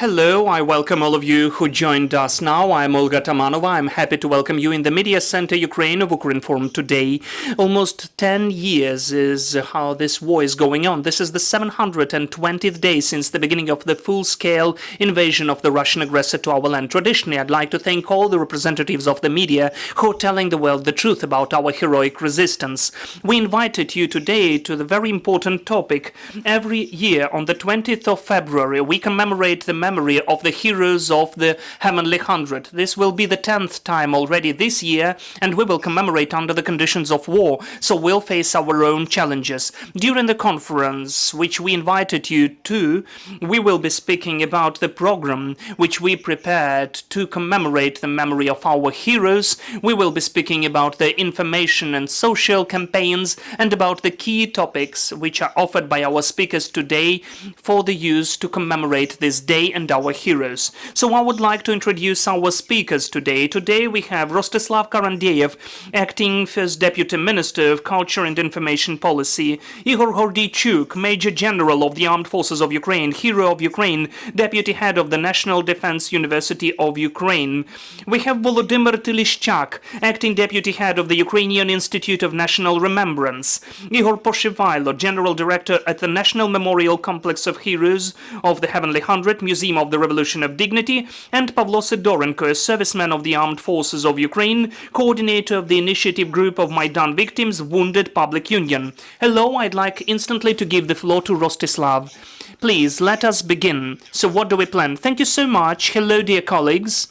Hello, I welcome all of you who joined us now. I'm Olga Tamanova. I'm happy to welcome you in the Media Center Ukraine of Ukrinform today. Almost 10 years is how this war is going on. This is the 720th day since the beginning of the full-scale invasion of the Russian aggressor to our land. Traditionally, I'd like to thank all the representatives of the media who are telling the world the truth about our heroic resistance. We invited you today to the very important topic. Every year on the 20th of February, we commemorate the memory of the heroes of the Heavenly Hundred. This will be the 10th time already this year, and we will commemorate under the conditions of war, so we'll face our own challenges. During the conference, which we invited you to, we will be speaking about the program which we prepared to commemorate the memory of our heroes. We will be speaking about the information and social campaigns and about the key topics which are offered by our speakers today for the use to commemorate this day and our heroes. So I would like to introduce our speakers today. Today we have Rostislav Karandeev, Acting First Deputy Minister of Culture and Information Policy, Ihor Hordiychuk, Major General of the Armed Forces of Ukraine, Hero of Ukraine, Deputy Head of the National Defense University of Ukraine. We have Volodymyr Tylishchak, Acting Deputy Head of the Ukrainian Institute of National Remembrance, Ihor Poshivaylo, General Director at the National Memorial Complex of Heroes of the Heavenly Hundred, Museum of the Revolution of Dignity, and Pavlo Sidorenko, a serviceman of the Armed Forces of Ukraine, coordinator of the initiative group of Maidan victims, Wounded Public Union. Hello, I'd like instantly to give the floor to Rostislav. Please, let us begin. So what do we plan? Thank you so much. Hello, dear colleagues,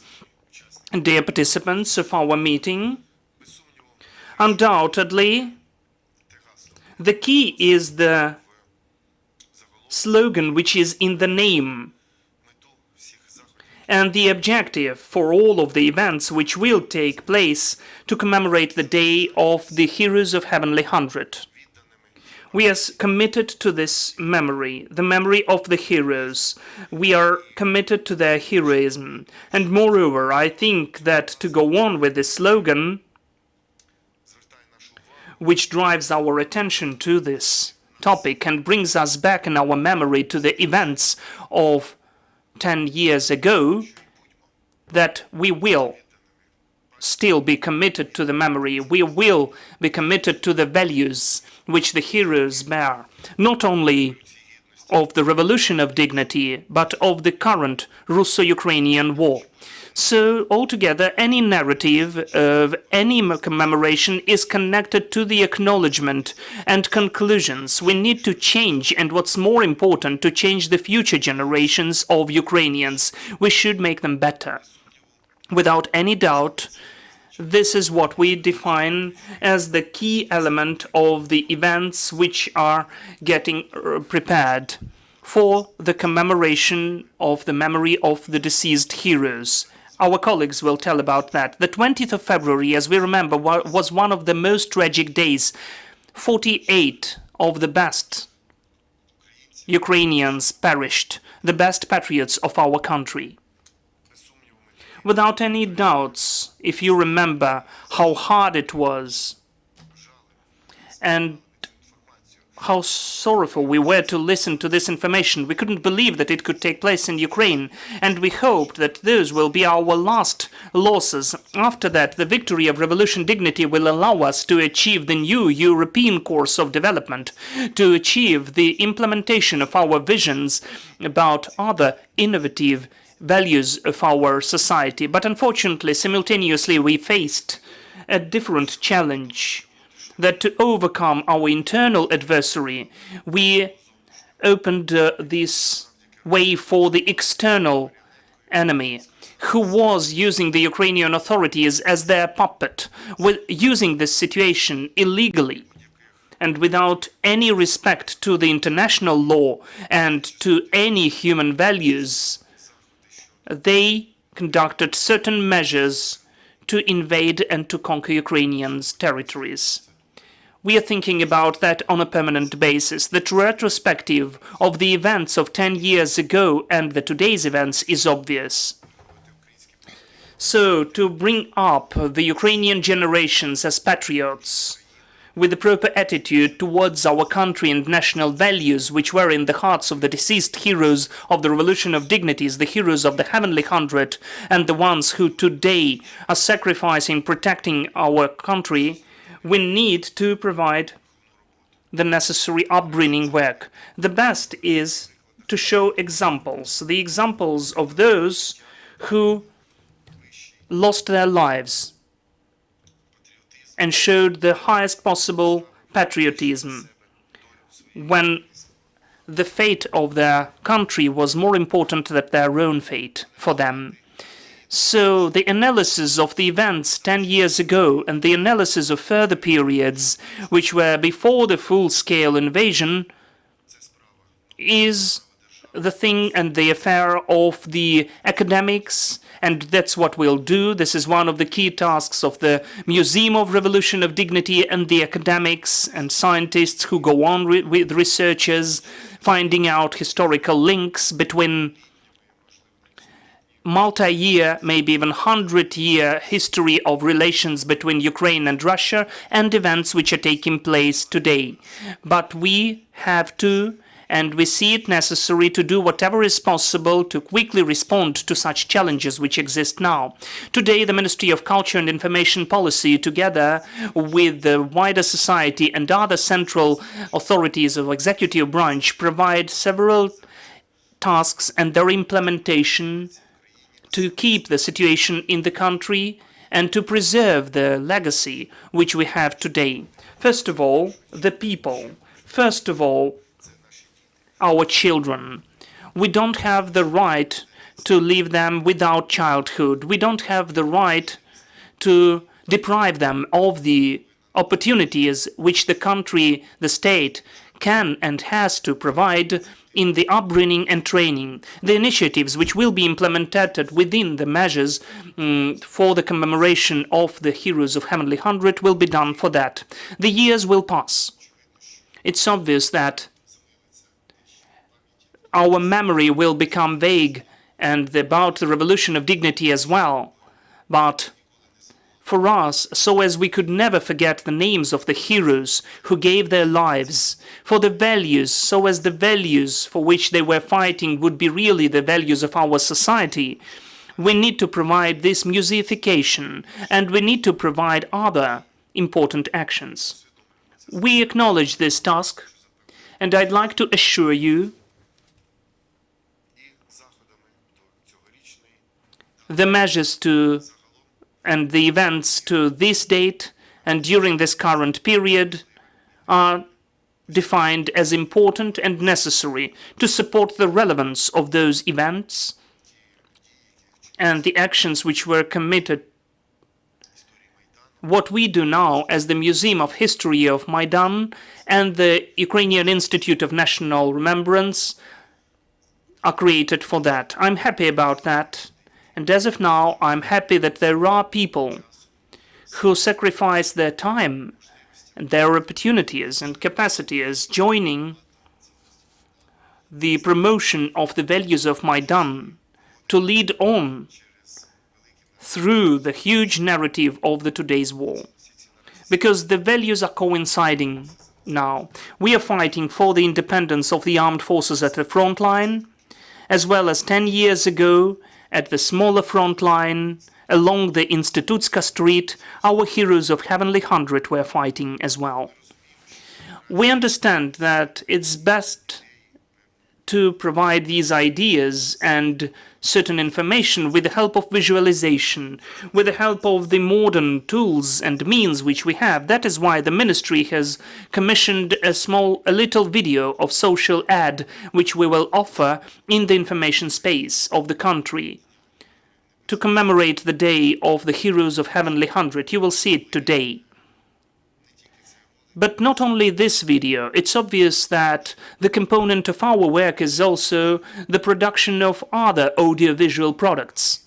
dear participants of our meeting. Undoubtedly, the key is the slogan which is in the name, and the objective for all of the events which will take place to commemorate the Day of the Heroes of Heavenly Hundred. We are committed to this memory, the memory of the heroes. We are committed to their heroism. And moreover, I think that to go on with this slogan, which drives our attention to this topic and brings us back in our memory to the events of 10 years ago, that we will still be committed to the memory. We will be committed to the values which the heroes bear, not only of the Revolution of Dignity, but of the current Russo-Ukrainian war. So, altogether, any narrative of any commemoration is connected to the acknowledgement and conclusions. We need to change, and what's more important, to change the future generations of Ukrainians. We should make them better. Without any doubt, this is what we define as the key element of the events which are getting prepared for the commemoration of the memory of the deceased heroes. Our colleagues will tell about that. The 20th of February, as we remember, was one of the most tragic days. 48 of the best Ukrainians perished, the best patriots of our country. Without any doubts, if you remember how hard it was and how sorrowful we were to listen to this information. We couldn't believe that it could take place in Ukraine, and we hoped that those will be our last losses. After that, the victory of Revolution Dignity will allow us to achieve the new European course of development, to achieve the implementation of our visions about other innovative values of our society. But unfortunately, simultaneously, we faced a different challenge, that to overcome our internal adversary, we opened this way for the external enemy, who was using the Ukrainian authorities as their puppet, using this situation illegally and without any respect to the international law and to any human values. They conducted certain measures to invade and to conquer Ukrainians' territories. We are thinking about that on a permanent basis. The retrospective of the events of 10 years ago and the today's events is obvious. So, to bring up the Ukrainian generations as patriots, with the proper attitude towards our country and national values, which were in the hearts of the deceased heroes of the Revolution of Dignities, the heroes of the Heavenly Hundred, and the ones who today are sacrificing, protecting our country, we need to provide the necessary upbringing work. The best is to show examples, the examples of those who lost their lives and showed the highest possible patriotism when the fate of their country was more important than their own fate for them. So the analysis of the events 10 years ago and the analysis of further periods which were before the full-scale invasion is the thing and the affair of the academics, and that's what we'll do. This is one of the key tasks of the Museum of Revolution of Dignity and the academics and scientists who go on with researchers, finding out historical links between multi-year, maybe even 100-year history of relations between Ukraine and Russia and events which are taking place today. But we have to, and we see it necessary to do whatever is possible to quickly respond to such challenges which exist now. Today, the Ministry of Culture and Information Policy, together with the wider society and other central authorities of executive branch, provide several tasks and their implementation to keep the situation in the country and to preserve the legacy which we have today. First of all, the people. First of all, our children. We don't have the right to leave them without childhood. We don't have the right to deprive them of the opportunities which the country, the state, can and has to provide in the upbringing and training. The initiatives which will be implemented within the measures for the commemoration of the heroes of Heavenly Hundred will be done for that. The years will pass. It's obvious that our memory will become vague and about the Revolution of Dignity as well. But for us, so as we could never forget the names of the heroes who gave their lives for the values, so as the values for which they were fighting would be really the values of our society, we need to provide this museification and we need to provide other important actions. We acknowledge this task, and I'd like to assure you the measures to and the events to this date and during this current period are defined as important and necessary to support the relevance of those events and the actions which were committed. What we do now as the Museum of History of Maidan and the Ukrainian Institute of National Remembrance are created for that. I'm happy about that. And as of now, I'm happy that there are people who sacrifice their time and their opportunities and capacities joining the promotion of the values of Maidan to lead on through the huge narrative of the today's war. Because the values are coinciding now. We are fighting for the independence of the armed forces at the front line, as well as 10 years ago, at the smaller front line, along the Institutska Street, our heroes of Heavenly Hundred were fighting as well. We understand that it's best to provide these ideas and certain information with the help of visualization, with the help of the modern tools and means which we have. That is why the ministry has commissioned a little video of social ad which we will offer in the information space of the country to commemorate the day of the heroes of Heavenly Hundred. You will see it today. But not only this video, it's obvious that the component of our work is also the production of other audiovisual products.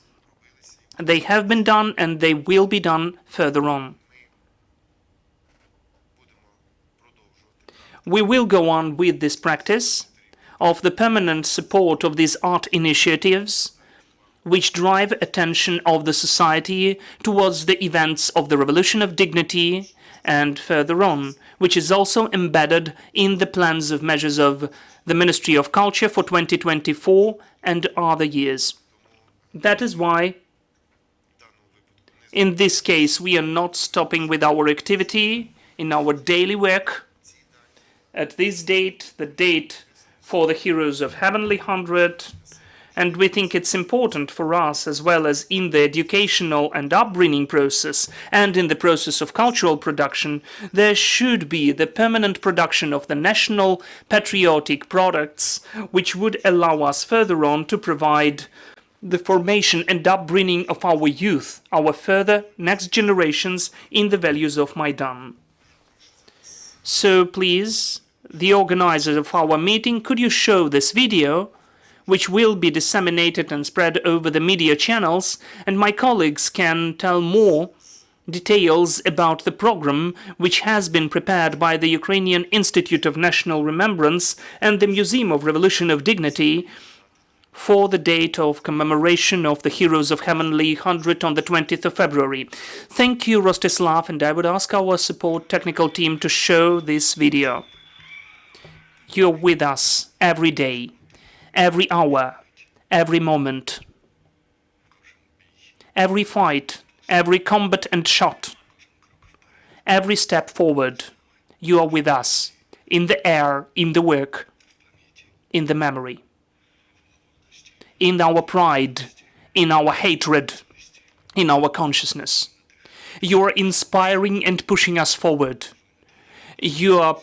They have been done and they will be done further on. We will go on with this practice of the permanent support of these art initiatives which drive attention of the society towards the events of the Revolution of Dignity and further on, which is also embedded in the plans of measures of the Ministry of Culture for 2024 and other years. That is why, in this case, we are not stopping with our activity in our daily work. At this date, the date for the Heroes of Heavenly 100, and we think it's important for us, as well as in the educational and upbringing process and in the process of cultural production, there should be the permanent production of the national patriotic products, which would allow us further on to provide the formation and upbringing of our youth, our further next generations, in the values of Maidan. So please, the organizers of our meeting, could you show this video, which will be disseminated and spread over the media channels, and my colleagues can tell more details about the program which has been prepared by the Ukrainian Institute of National Remembrance and the Museum of Revolution of Dignity for the date of commemoration of the Heroes of Heavenly 100 on the 20th of February. Thank you, Rostislav, and I would ask our support technical team to show this video. You're with us every day, every hour, every moment, every fight, every combat and shot, every step forward. You are with us, in the air, in the work, in the memory, in our pride, in our hatred, in our consciousness. You are inspiring and pushing us forward. You are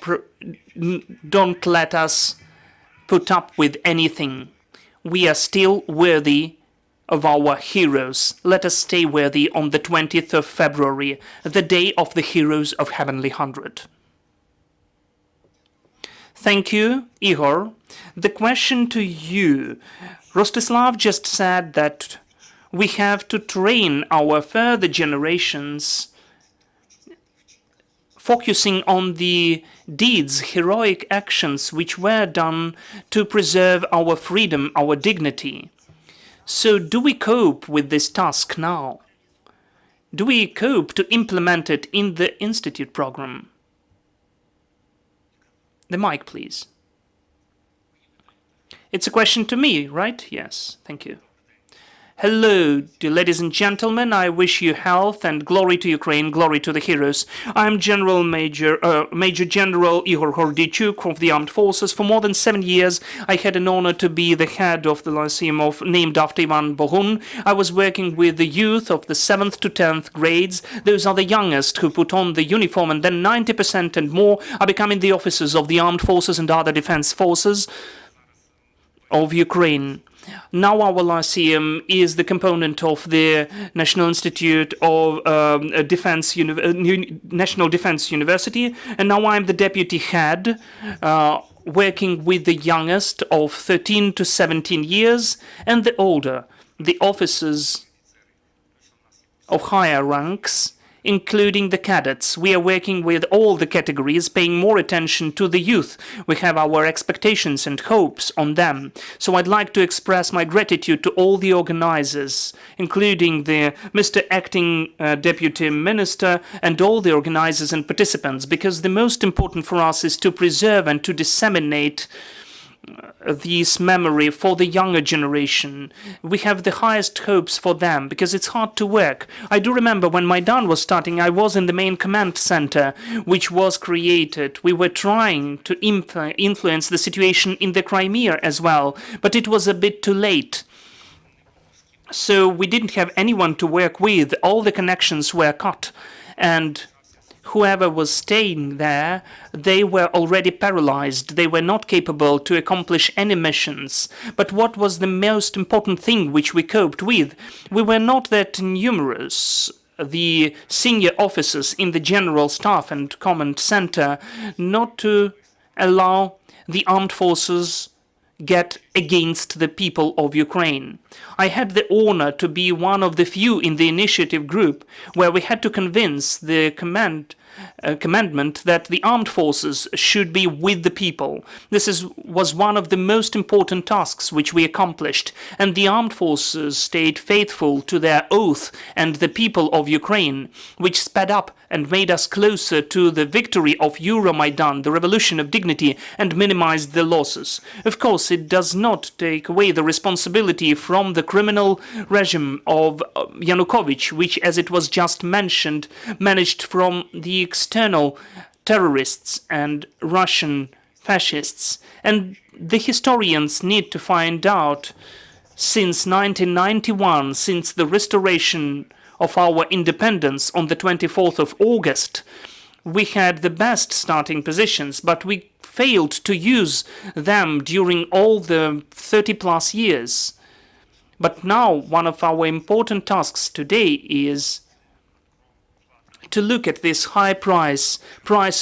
don't let us put up with anything. We are still worthy of our heroes. Let us stay worthy on the 20th of February, the day of the Heroes of Heavenly 100. Thank you, Ihor. The question to you. Rostislav just said that we have to train our further generations, focusing on the deeds, heroic actions which were done to preserve our freedom, our dignity. So do we cope with this task now? Do we cope to implement it in the Institute program? The mic, please. It's a question to me, right? Yes, thank you. Hello, dear ladies and gentlemen. I wish you health and glory to Ukraine, glory to the heroes. I'm Major General Ihor Hordiychuk of the Armed Forces. For more than 7 years, I had an honor to be the head of the Lyceum named after Ivan Bohun. I was working with the youth of the 7th to 10th grades. Those are the youngest who put on the uniform, and then 90% and more are becoming the officers of the Armed Forces and other defense forces of Ukraine. Now our Lyceum is the component of the National Institute of National Defense University, and now I'm the deputy head, working with the youngest of 13 to 17 years and the older, the officers of higher ranks, including the cadets. We are working with all the categories, paying more attention to the youth. We have our expectations and hopes on them. So I'd like to express my gratitude to all the organizers, including the Mr. Acting Deputy Minister and all the organizers and participants, because the most important for us is to preserve and to disseminate this memory for the younger generation. We have the highest hopes for them because it's hard to work. I do remember when Maidan was starting, I was in the main command center which was created. We were trying to influence the situation in the Crimea as well, but it was a bit too late. So we didn't have anyone to work with. All the connections were cut, and whoever was staying there, they were already paralyzed. They were not capable to accomplish any missions. But what was the most important thing which we coped with? We were not that numerous. The senior officers in the general staff and command center, not to allow the armed forces get against the people of Ukraine. I had the honor to be one of the few in the initiative group where we had to convince the command commandment that the armed forces should be with the people. This was one of the most important tasks which we accomplished, and the armed forces stayed faithful to their oath and the people of Ukraine, which sped up and made us closer to the victory of Euromaidan, the revolution of dignity, and minimized the losses. Of course, it does not take away the responsibility from the criminal regime of Yanukovych, which, as it was just mentioned, managed from the external terrorists and Russian fascists. And the historians need to find out, since 1991, since the restoration of our independence on the 24th of August, we had the best starting positions, but we failed to use them during all the 30-plus years. But now one of our important tasks today is to look at this high price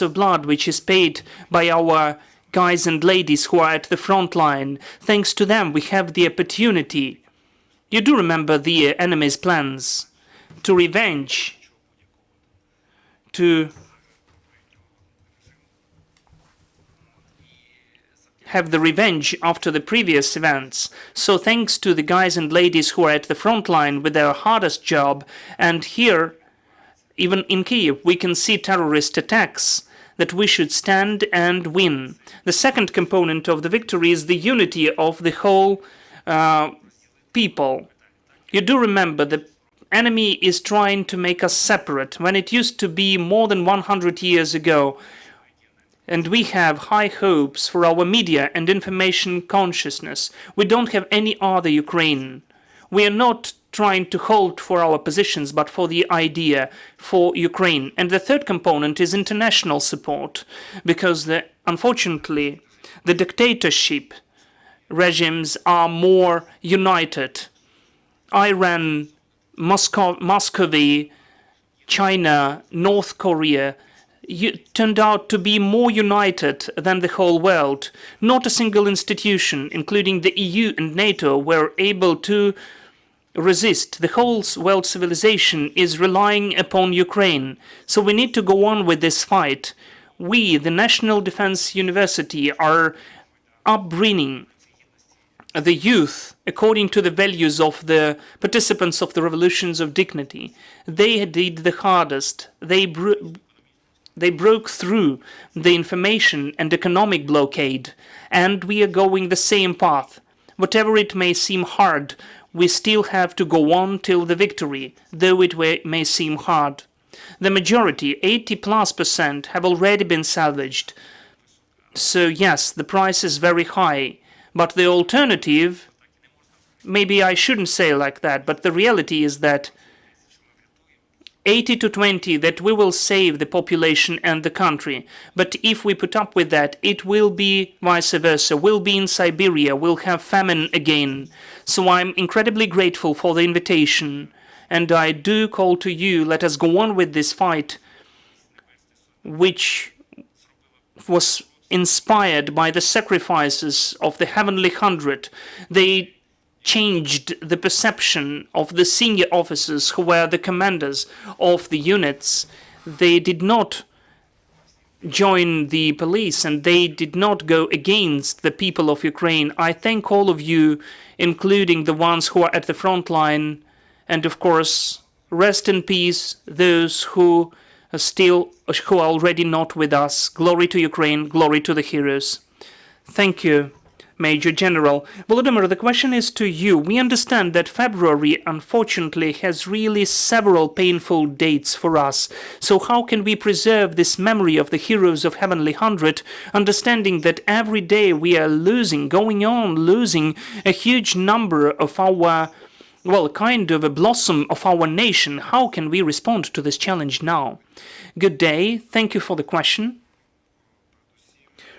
of blood which is paid by our guys and ladies who are at the front line. Thanks to them, we have the opportunity. You do remember the enemy's plans to revenge, to have the revenge after the previous events. So thanks to the guys and ladies who are at the front line with their hardest job, and here, even in Kiev, we can see terrorist attacks, that we should stand and win. The second component of the victory is the unity of the whole people. You do remember the enemy is trying to make us separate when it used to be more than 100 years ago. And we have high hopes for our media and information consciousness. We don't have any other Ukraine. We are not trying to hold for our positions, but for the idea, for Ukraine. And the third component is international support, because unfortunately the dictatorship regimes are more united. Iran, Muscovy, China, North Korea turned out to be more united than the whole world. Not a single institution, including the EU and NATO, were able to resist. The whole world civilization is relying upon Ukraine. So we need to go on with this fight. We, the National Defense University, are upbringing the youth according to the values of the participants of the revolutions of dignity. They did the hardest. They broke through the information and economic blockade, and we are going the same path. Whatever it may seem hard, we still have to go on till the victory, though it may seem hard. The majority, 80+%, have already been salvaged. So yes, the price is very high, but the alternative, maybe I shouldn't say like that, but the reality is that 80 to 20, that we will save the population and the country. But if we put up with that, it will be vice versa. We'll be in Siberia, we'll have famine again. So I'm incredibly grateful for the invitation. And I do call to you, let us go on with this fight, which was inspired by the sacrifices of the Heavenly Hundred. They changed the perception of the senior officers who were the commanders of the units. They did not join the police and they did not go against the people of Ukraine. I thank all of you, including the ones who are at the front line, and of course, rest in peace those who are already not with us. Glory to Ukraine, glory to the heroes. Thank you, Major General. Volodymyr, the question is to you. We understand that February, unfortunately, has really several painful dates for us. So how can we preserve this memory of the heroes of Heavenly Hundred, understanding that every day we are losing a huge number of our, well, kind of a blossom of our nation? How can we respond to this challenge now? Good day. Thank you for the question.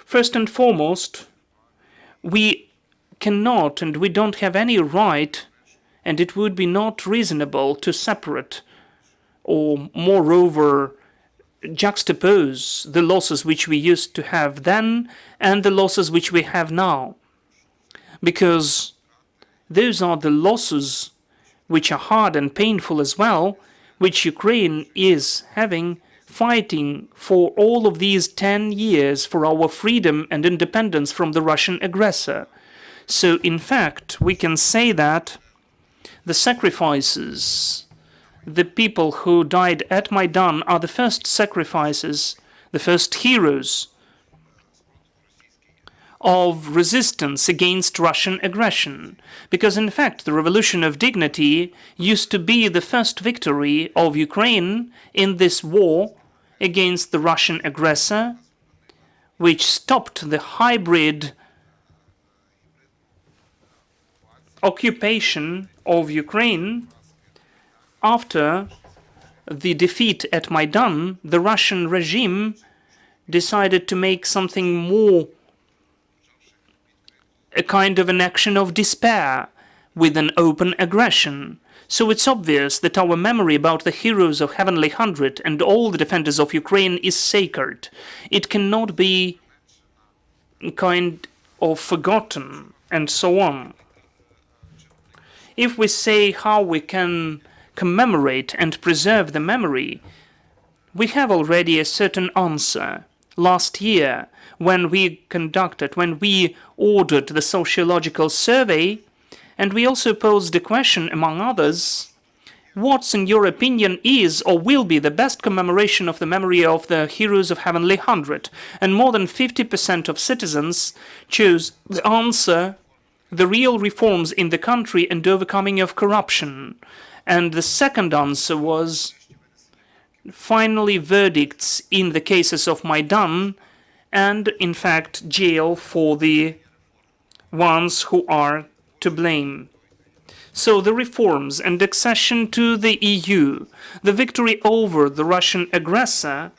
First and foremost, we cannot and we don't have any right, and it would be not reasonable to separate or moreover juxtapose the losses which we used to have then and the losses which we have now. Because those are the losses which are hard and painful as well, which Ukraine is having fighting for all of these 10 years for our freedom and independence from the Russian aggressor. So, in fact, we can say that the sacrifices, the people who died at Maidan are the first sacrifices, the first heroes of resistance against Russian aggression. Because, in fact, the Revolution of Dignity used to be the first victory of Ukraine in this war against the Russian aggressor, which stopped the hybrid occupation of Ukraine. After the defeat at Maidan, the Russian regime decided to make something more a kind of an action of despair with an open aggression. So it's obvious that our memory about the heroes of Heavenly Hundred and all the defenders of Ukraine is sacred. It cannot be kind of forgotten, and so on. If we say how we can commemorate and preserve the memory, we have already a certain answer. Last year, when we ordered the sociological survey, and we also posed a question, among others, what, in your opinion, is or will be the best commemoration of the memory of the heroes of Heavenly Hundred? And more than 50% of citizens chose the answer, the real reforms in the country and overcoming of corruption. And the second answer was, finally, verdicts in the cases of Maidan and, in fact, jail for the ones who are to blame. So the reforms and accession to the EU, the victory over the Russian aggressor,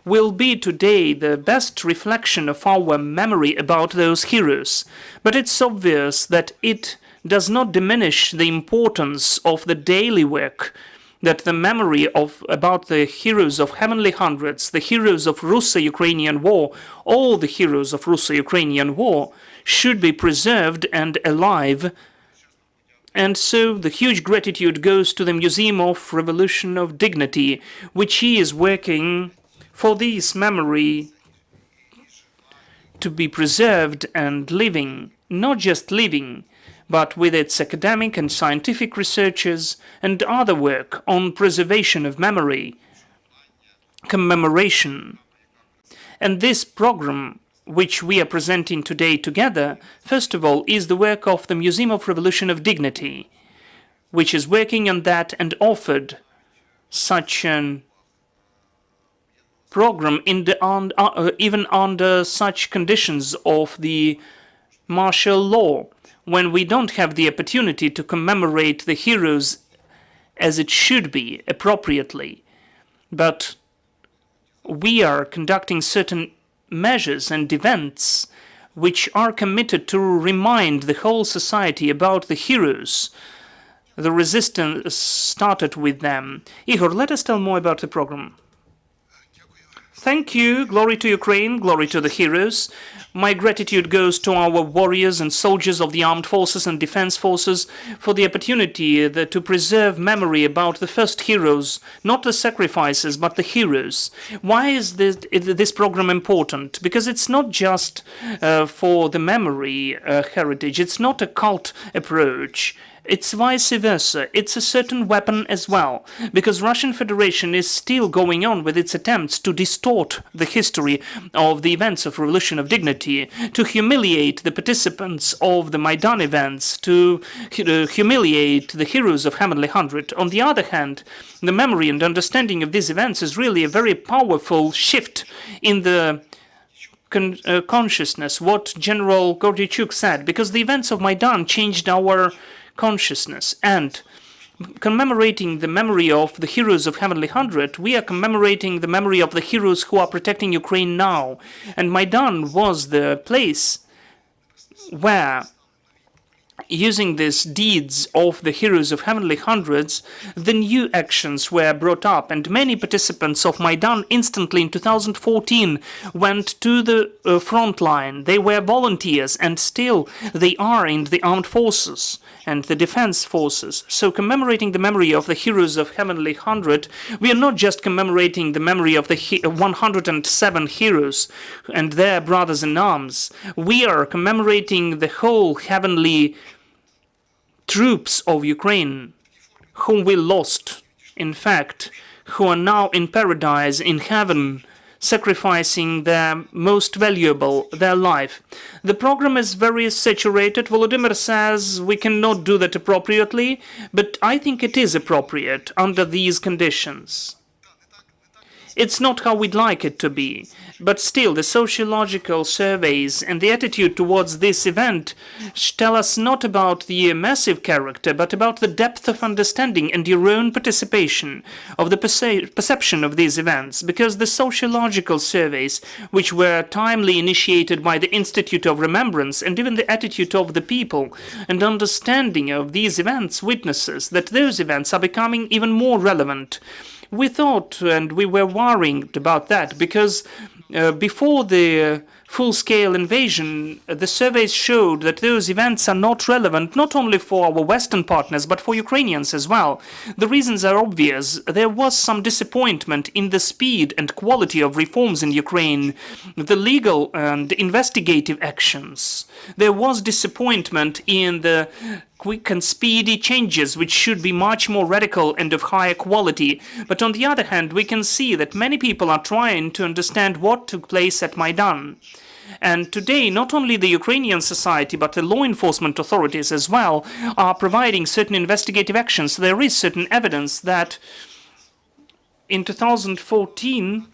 will be today the best reflection of our memory about those heroes. But it's obvious that it does not diminish the importance of the daily work, that the memory about the heroes of Heavenly Hundreds, the heroes of Russo-Ukrainian War, all the heroes of Russo-Ukrainian War should be preserved and alive. And so the huge gratitude goes to the Museum of Revolution of Dignity, which is working for this memory to be preserved and living, not just living, but with its academic and scientific researches and other work on preservation of memory, commemoration. And this program, which we are presenting today together, first of all, is the work of the Museum of Revolution of Dignity, which is working on that and offered such an program even under such conditions of the martial law, when we don't have the opportunity to commemorate the heroes as it should be, appropriately. But we are conducting certain measures and events which are committed to remind the whole society about the heroes. The resistance started with them. Ihor, let us tell more about the program. Thank you. Glory to Ukraine. Glory to the heroes. My gratitude goes to our warriors and soldiers of the armed forces and defense forces for the opportunity to preserve memory about the first heroes, not the sacrifices, but the heroes. Why is this program important? Because it's not just for the memory heritage. It's not a cult approach. It's vice versa. It's a certain weapon as well, because Russian Federation is still going on with its attempts to distort the history of the events of Revolution of Dignity, to humiliate the participants of the Maidan events, to humiliate the heroes of Heavenly Hundred. On the other hand, the memory and understanding of these events is really a very powerful shift in the consciousness, what General Hordiychuk said, because the events of Maidan changed our consciousness. And commemorating the memory of the heroes of Heavenly Hundred, we are commemorating the memory of the heroes who are protecting Ukraine now. And Maidan was the place where using these deeds of the heroes of heavenly hundreds, the new actions were brought up, and many participants of Maidan instantly in 2014 went to the front line. They were volunteers, and still they are in the armed forces and the defense forces. So commemorating the memory of the heroes of heavenly hundred, we are not just commemorating the memory of the 107 heroes and their brothers in arms. We are commemorating the whole heavenly troops of Ukraine, whom we lost, in fact, who are now in paradise, in heaven, sacrificing their most valuable, their life. The program is very saturated. Volodymyr says we cannot do that appropriately, but I think it is appropriate under these conditions. It's not how we'd like it to be, but still the sociological surveys and the attitude towards this event tell us not about the massive character, but about the depth of understanding and your own participation of the perception of these events, because the sociological surveys, which were timely initiated by the Institute of Remembrance, and even the attitude of the people and understanding of these events witnesses that those events are becoming even more relevant. We thought, and we were worried about that, because before the full-scale invasion, the surveys showed that those events are not relevant, not only for our Western partners, but for Ukrainians as well. The reasons are obvious. There was some disappointment in the speed and quality of reforms in Ukraine, the legal and investigative actions. There was disappointment in the quick and speedy changes, which should be much more radical and of higher quality. But on the other hand, we can see that many people are trying to understand what took place at Maidan. And today, not only the Ukrainian society, but the law enforcement authorities as well are providing certain investigative actions. There is certain evidence that in 2014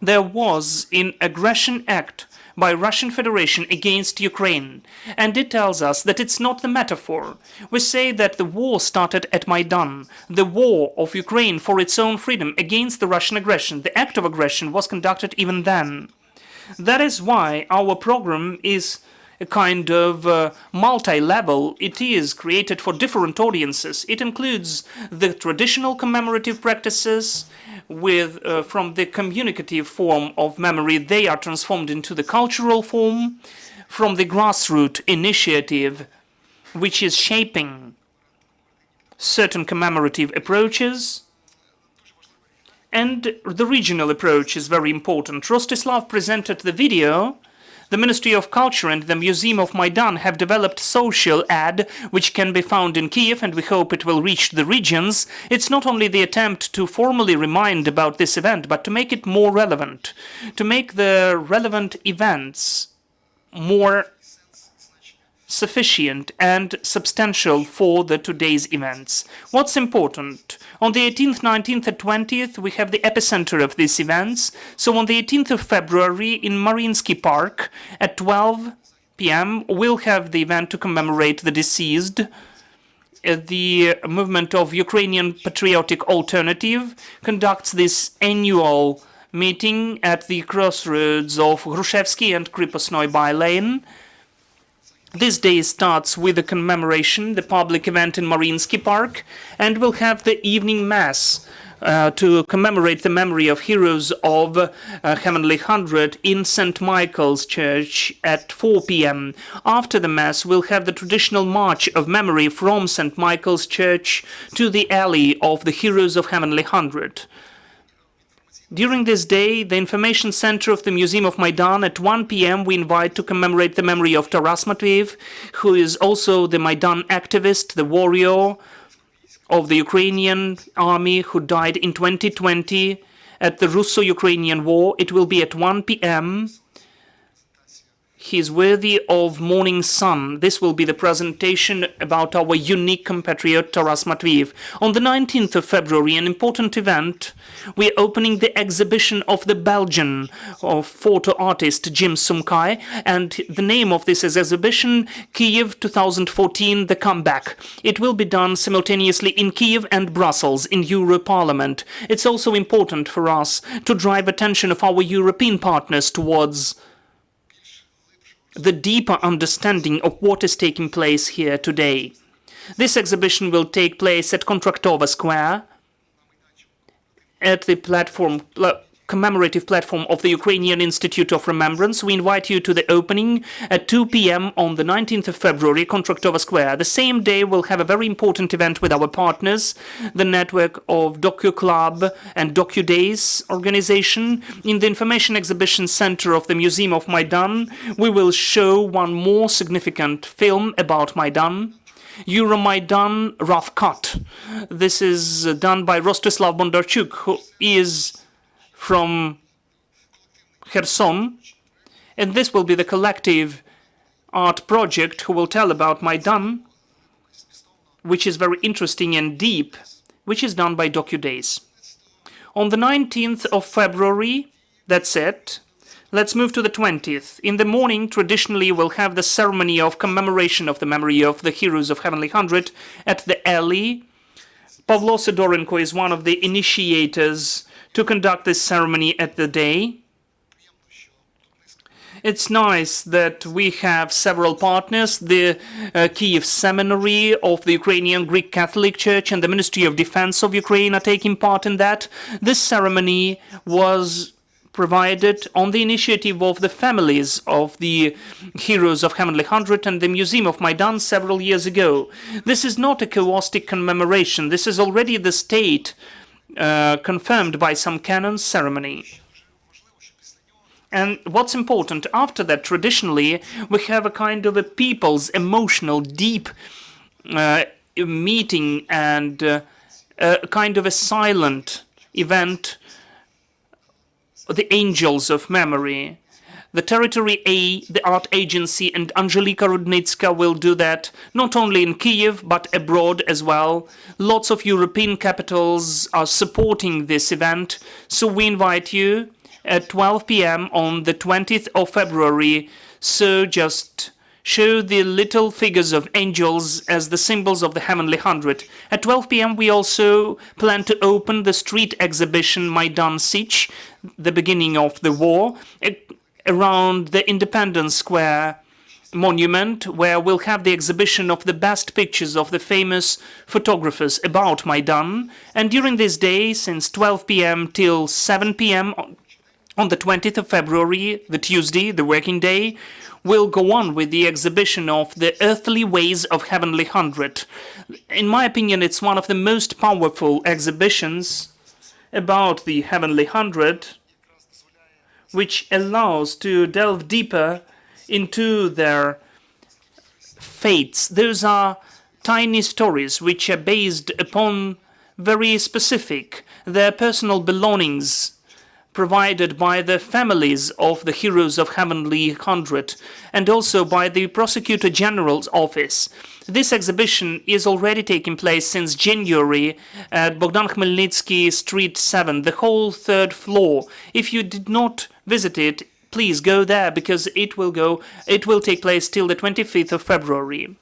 there was an aggression act by Russian Federation against Ukraine. And it tells us that it's not the metaphor. We say that the war started at Maidan, the war of Ukraine for its own freedom against the Russian aggression. The act of aggression was conducted even then. That is why our program is a kind of multi-level. It is created for different audiences. It includes the traditional commemorative practices with from the communicative form of memory. They are transformed into the cultural form, from the grassroots initiative, which is shaping certain commemorative approaches. And the regional approach is very important. Rostislav presented the video. The Ministry of Culture and the Museum of Maidan have developed social ad, which can be found in Kiev, and we hope it will reach the regions. It's not only the attempt to formally remind about this event, but to make it more relevant, to make the relevant events more sufficient and substantial for the today's events. What's important? On the 18th, 19th, and 20th, we have the epicenter of these events. So on the 18th of February in Mariinsky Park at 12 p.m., we'll have the event to commemorate the deceased. The movement of Ukrainian Patriotic Alternative conducts this annual meeting at the crossroads of Grushevsky and Kripasnoy bylane. This day starts with the commemoration, the public event in Mariinsky Park, and we'll have the evening mass to commemorate the memory of heroes of Heavenly Hundred in St. Michael's Church at 4 p.m. After the mass, we'll have the traditional march of memory from St. Michael's Church to the alley of the heroes of Heavenly Hundred. During this day, the Information Center of the Museum of Maidan at 1 p.m. we invite to commemorate the memory of Taras Matveyev, who is also the Maidan activist, the warrior of the Ukrainian army who died in 2020 at the Russo-Ukrainian War. It will be at 1 p.m. He is worthy of morning sun. This will be the presentation about our unique compatriot Taras Matveyev. On the 19th of February, an important event, we are opening the exhibition of the Belgian photo artist Jim Sumkai, and the name of this is exhibition, Kiev 2014, The Comeback. It will be done simultaneously in Kiev and Brussels in Euro Parliament. It's also important for us to drive attention of our European partners towards the deeper understanding of what is taking place here today. This exhibition will take place at Kontraktova Square, at the commemorative platform of the Ukrainian Institute of Remembrance. We invite you to the opening at 2 p.m. on the 19th of February, Kontraktova Square. The same day, we'll have a very important event with our partners, the network of Docu Club and Docu Days organization. In the Information Exhibition Center of the Museum of Maidan, we will show one more significant film about Maidan, Euromaidan Rough Cut. This is done by Rostislav who is from Kherson, and this will be the collective art project who will tell about Maidan, which is very interesting and deep, which is done by DocuDays. On the 19th of February, that's it. Let's move to the 20th. In the morning, traditionally, we'll have the ceremony of commemoration of the memory of the heroes of Heavenly Hundred at the alley. Pavlo Sidorenko is one of the initiators to conduct this ceremony at the day. It's nice that we have several partners. The Kiev Seminary of the Ukrainian Greek Catholic Church and the Ministry of Defense of Ukraine are taking part in that. This ceremony was provided on the initiative of the families of the heroes of Heavenly Hundred and the Museum of Maidan several years ago. This is not a chaotic commemoration. This is already the state confirmed by some canon ceremony. And what's important, after that, traditionally, we have a kind of a people's emotional, deep meeting and a kind of a silent event, the Angels of Memory. The Territory A, the Art Agency, and Angelika Rudnitska will do that, not only in Kiev, but abroad as well. Lots of European capitals are supporting this event, so we invite you at 12 p.m. on the 20th of February. So just show the little figures of angels as the symbols of the Heavenly Hundred. At 12 p.m. we also plan to open the street exhibition Maidan Sich, the beginning of the war, around the Independence Square monument, where we'll have the exhibition of the best pictures of the famous photographers about Maidan. And during this day, since 12 p.m. till 7 p.m. on the 20th of February, the Tuesday, the working day, we'll go on with the exhibition of the earthly ways of Heavenly Hundred. In my opinion, it's one of the most powerful exhibitions about the Heavenly Hundred, which allows to delve deeper into their fates. Those are tiny stories which are based upon very specific, their personal belongings provided by the families of the heroes of Heavenly Hundred and also by the Prosecutor General's office. This exhibition is already taking place since January at Bogdan Khmelnytsky Street 7, the whole third floor. If you did not visit it, please go there because it will take place till the 25th of February.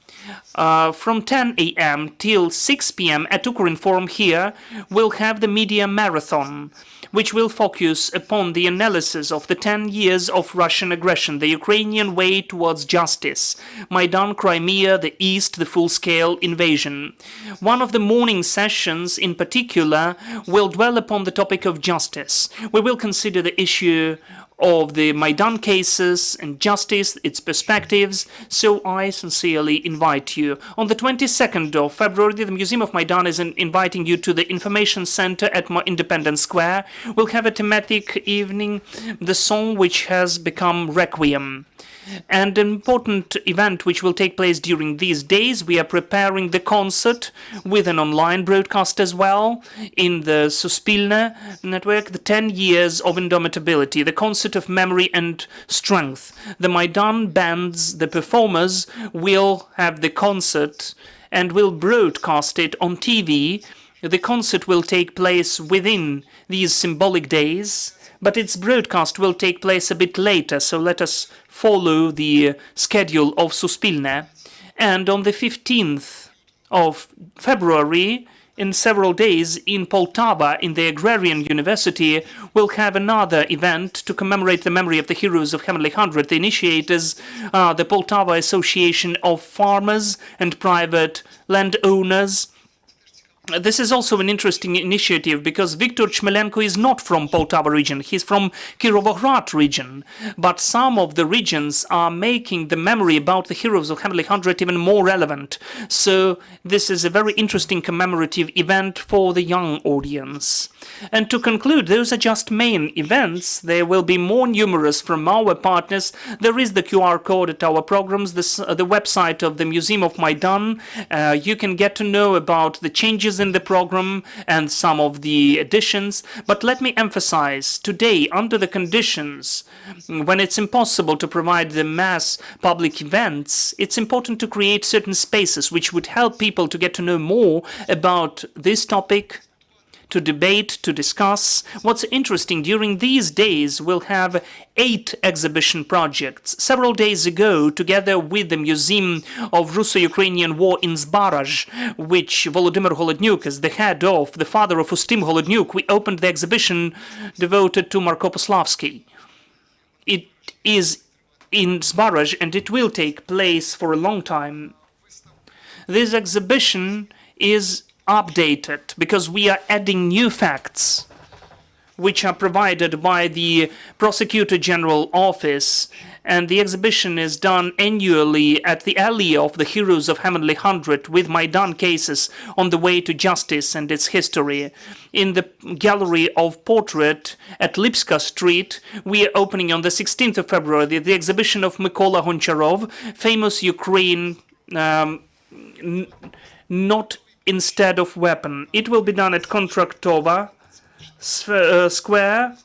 From 10 a.m. till 6 p.m. at Ukrinform here, we'll have the media marathon, which will focus upon the analysis of the 10 years of Russian aggression, the Ukrainian way towards justice, Maidan, Crimea, the East, the full-scale invasion. One of the morning sessions in particular will dwell upon the topic of justice. We will consider the issue of the Maidan cases and justice, its perspectives, so I sincerely invite you. On the 22nd of February, the Museum of Maidan is inviting you to the Information Center at Independence Square. We'll have a thematic evening, the song which has become Requiem. And an important event which will take place during these days, we are preparing the concert with an online broadcast as well in the Suspilne network, the 10 years of indomitability, the concert of memory and strength. The Maidan bands, the performers, will have the concert and will broadcast it on TV. The concert will take place within these symbolic days, but its broadcast will take place a bit later, so let us follow the schedule of Suspilne. And on the 15th of February, in several days in Poltava, in the Agrarian University, we'll have another event to commemorate the memory of the heroes of Heavenly Hundred. The initiators are the Poltava Association of Farmers and Private Landowners. This is also an interesting initiative because Viktor Chmelenko is not from Poltava region, he's from Kirovograd region. But some of the regions are making the memory about the heroes of Heavenly Hundred even more relevant. So this is a very interesting commemorative event for the young audience. And to conclude, those are just main events. There will be more numerous from our partners. There is the QR code at our programs, the website of the Museum of Maidan. You can get to know about the changes in the program and some of the additions. But let me emphasize, today, under the conditions when it's impossible to provide the mass public events, it's important to create certain spaces which would help people to get to know more about this topic, to debate, to discuss. What's interesting, during these days, we'll have 8 exhibition projects. Several days ago, together with the Museum of Russo-Ukrainian War in Zbaraj, which Volodymyr Hordiychuk is the head of, the father of Ustim Hordiychuk, we opened the exhibition devoted to Marko Poslavsky. It is in Zbaraj and it will take place for a long time. This exhibition is updated because we are adding new facts which are provided by the Prosecutor General Office, and the exhibition is done annually at the Alley of the Heroes of Heavenly Hundred with Maidan cases on the way to justice and its history. In the Gallery of Portrait at Lipska Street, we are opening on the 16th of February the exhibition of Mykola Goncharov, famous Ukraine not instead of weapon. It will be done at Kontraktova Square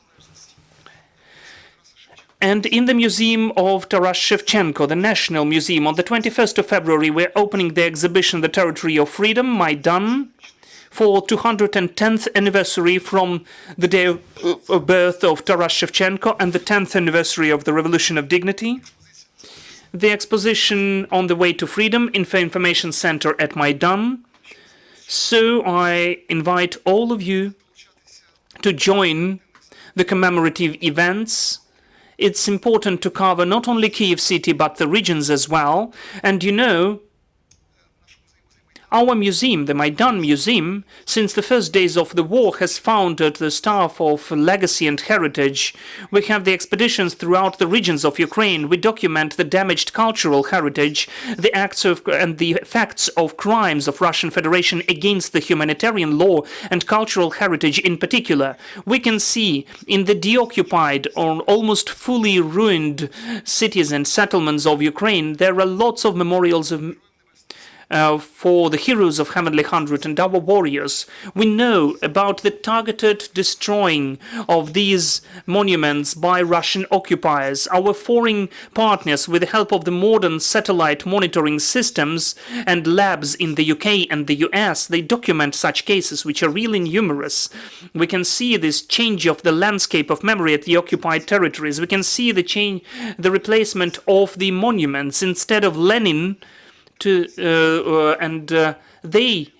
and in the Museum of Taras Shevchenko, the National Museum. On the 21st of February, we're opening the exhibition The Territory of Freedom, Maidan, for 210th anniversary from the day of birth of Taras Shevchenko and the 10th anniversary of the Revolution of Dignity. The exposition On the Way to Freedom, Information Center at Maidan. So I invite all of you to join the commemorative events. It's important to cover not only Kyiv city but the regions as well. And you know, our museum, the Maidan Museum, since the first days of the war has founded the staff of legacy and heritage. We have the expeditions throughout the regions of Ukraine. We document the damaged cultural heritage, the acts of and the facts of crimes of Russian Federation against the humanitarian law and cultural heritage in particular. We can see in the deoccupied or almost fully ruined cities and settlements of Ukraine, there are lots of memorials of for the heroes of Heavenly Hundred and our warriors. We know about the targeted destroying of these monuments by Russian occupiers. Our foreign partners, with the help of the modern satellite monitoring systems and labs in the UK and the US, they document such cases which are really numerous. We can see this change of the landscape of memory at the occupied territories. We can see the change, the replacement of the monuments. Instead of Lenin, they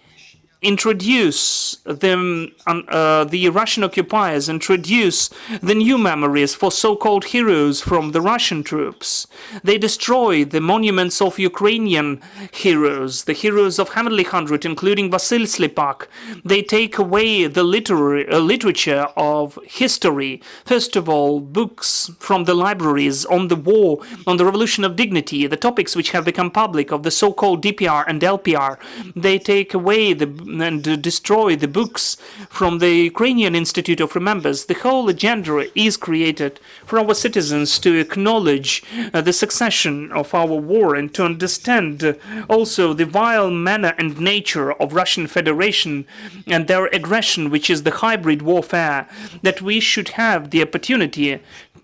introduce them, the Russian occupiers introduce the new memories for so-called heroes from the Russian troops. They destroy the monuments of Ukrainian heroes, the heroes of Heavenly Hundred, including Vasil Slipak. They take away the literature of history. First of all, books from the libraries on the war, on the Revolution of Dignity, the topics which have become public of the so-called DPR and LPR. They take away and destroy the books from the Ukrainian Institute of Remembrance. The whole agenda is created for our citizens to acknowledge the succession of our war and to understand also the vile manner and nature of Russian Federation and their aggression, which is the hybrid warfare, that we should have the opportunity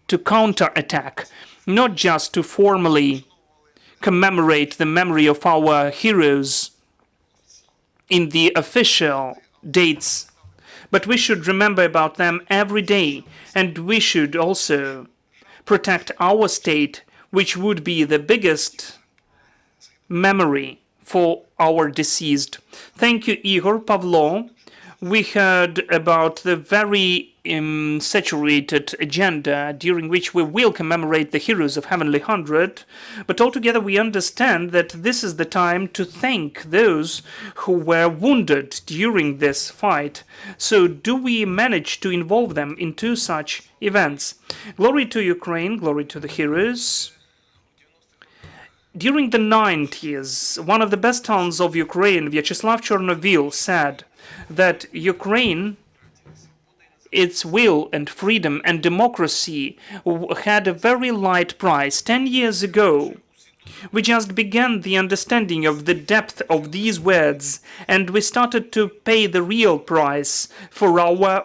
to counterattack, not just to formally commemorate the memory of our heroes in the official dates, but we should remember about them every day, and we should also protect our state, which would be the biggest memory for our deceased. Thank you, Ihor, Pavlo. We heard about the very saturated agenda during which we will commemorate the heroes of Heavenly Hundred, but altogether we understand that this is the time to thank those who were wounded during this fight. So do we manage to involve them into such events? Glory to Ukraine, glory to the heroes. During the 90s, one of the best towns of Ukraine, Vyacheslav Chernovil, said that Ukraine, its will and freedom and democracy had a very light price. 10 years ago, we just began the understanding of the depth of these words, and we started to pay the real price for our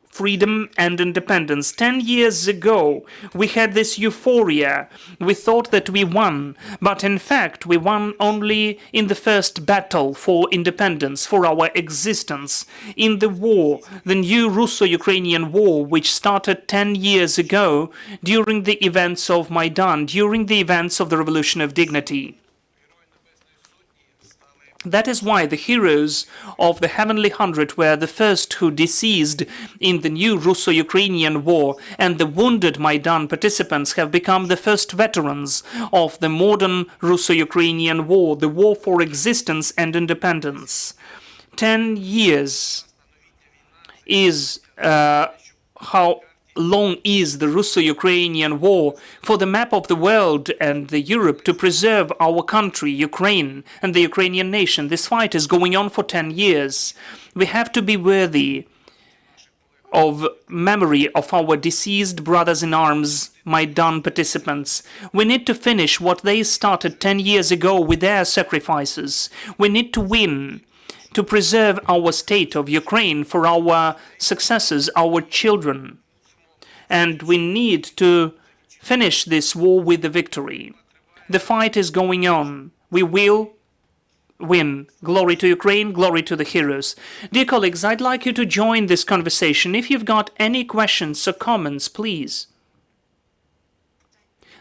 freedom and independence. 10 years ago, we had this euphoria. We thought that we won, but in fact, we won only in the first battle for independence, for our existence. In the war, the new Russo-Ukrainian war, which started 10 years ago during the events of Maidan, during the events of the Revolution of Dignity. That is why the heroes of the Heavenly Hundred were the first who deceased in the new Russo-Ukrainian war, and the wounded Maidan participants have become the first veterans of the modern Russo-Ukrainian war, the war for existence and independence. 10 years is how long is the Russo-Ukrainian war for the map of the world and the Europe to preserve our country, Ukraine, and the Ukrainian nation. This fight is going on for 10 years. We have to be worthy of memory of our deceased brothers in arms, Maidan participants. We need to finish what they started 10 years ago with their sacrifices. We need to win, to preserve our state of Ukraine for our successors, our children. And we need to finish this war with the victory. The fight is going on. We will win. Glory to Ukraine, glory to the heroes. Dear colleagues, I'd like you to join this conversation. If you've got any questions or comments, please.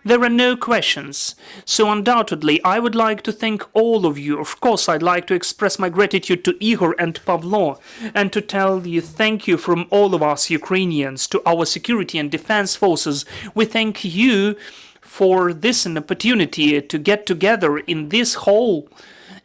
There are no questions, so undoubtedly I would like to thank all of you. Of course, I'd like to express my gratitude to Ihor and Pavlo, and to tell you thank you from all of us Ukrainians, to our security and defense forces. We thank you for this an opportunity to get together in this hall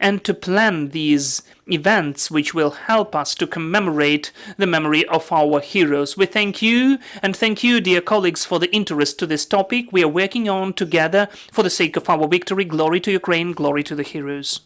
and to plan these events which will help us to commemorate the memory of our heroes. We thank you, and thank you, dear colleagues, for the interest to this topic we are working on together for the sake of our victory. Glory to Ukraine, glory to the heroes.